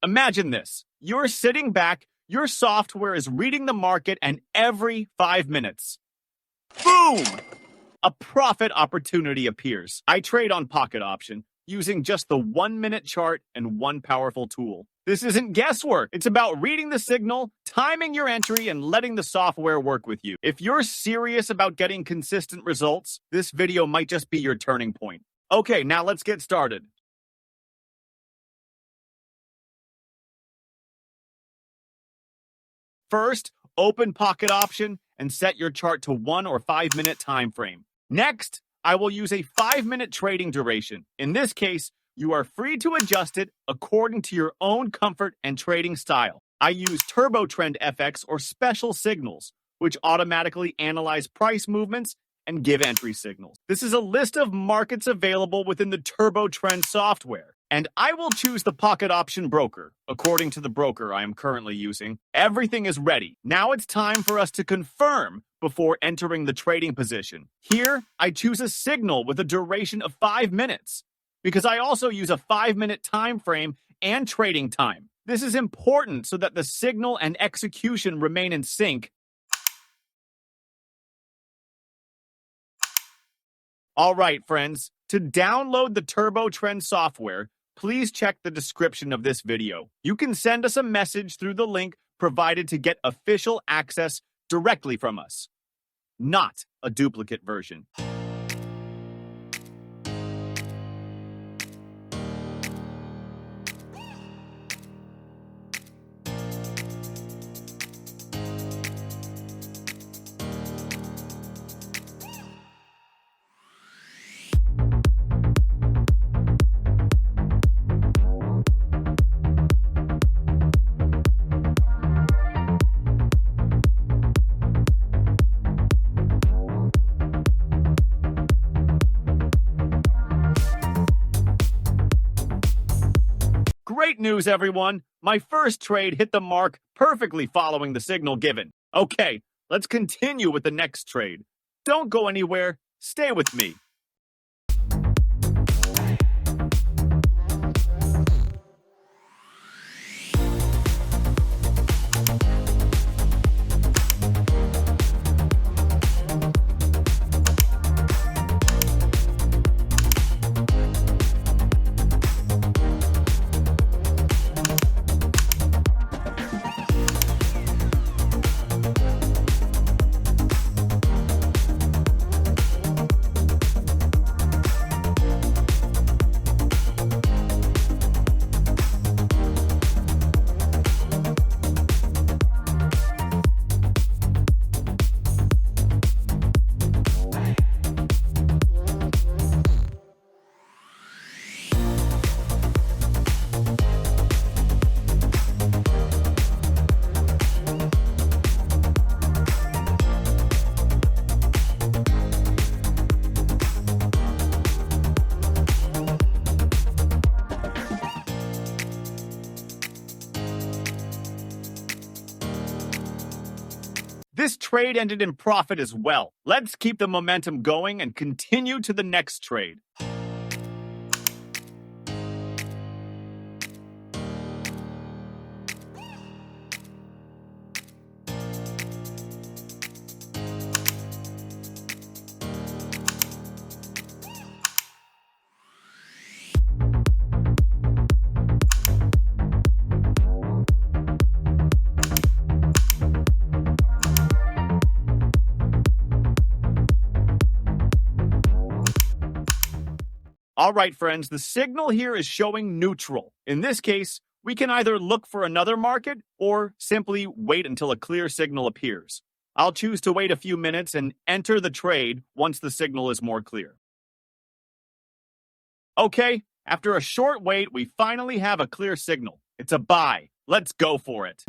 Imagine this. You're sitting back, your software is reading the market, and every 5 minutes, boom! A profit opportunity appears. I trade on Pocket Option using just the 1-minute chart and one powerful tool. This isn't guesswork. It's about reading the signal, timing your entry, and letting the software work with you. If you're serious about getting consistent results, this video might just be your turning point. Okay, now let's get started. First, open Pocket Option and set your chart to 1 or 5 minute time frame. Next, I will use a 5-minute trading duration. In this case, you are free to adjust it according to your own comfort and trading style. I use Turbo Trend FX or special signals, which automatically analyze price movements and give entry signals. This is a list of markets available within the Turbo Trend software, and I will choose the Pocket Option broker, according to the broker I am currently using. Everything is ready. Now it's time for us to confirm before entering the trading position. Here, I choose a signal with a duration of 5 minutes, because I also use a 5-minute time frame and trading time. This is important so that the signal and execution remain in sync. All right, friends, to download the Turbo Trend software, please check the description of this video. You can send us a message through the link provided to get official access directly from us, not a duplicate version. Great news, everyone! My first trade hit the mark perfectly following the signal given. Okay, let's continue with the next trade. Don't go anywhere. Stay with me. This trade ended in profit as well. Let's keep the momentum going and continue to the next trade. All right, friends, the signal here is showing neutral. In this case, we can either look for another market or simply wait until a clear signal appears. I'll choose to wait a few minutes and enter the trade once the signal is more clear. Okay, after a short wait, we finally have a clear signal. It's a buy. Let's go for it.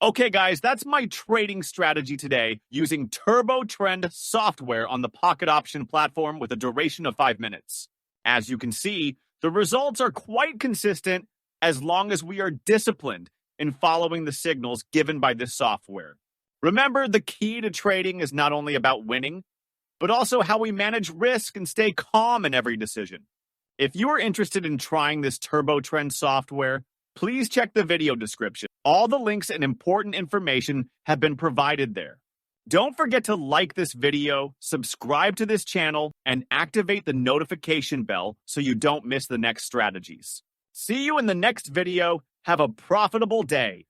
Okay, guys, that's my trading strategy today using Turbo Trend software on the Pocket Option platform with a duration of 5 minutes. As you can see, the results are quite consistent as long as we are disciplined in following the signals given by this software. Remember, the key to trading is not only about winning, but also how we manage risk and stay calm in every decision. If you are interested in trying this Turbo Trend software, please check the video description. All the links and important information have been provided there. Don't forget to like this video, subscribe to this channel, and activate the notification bell so you don't miss the next strategies. See you in the next video. Have a profitable day.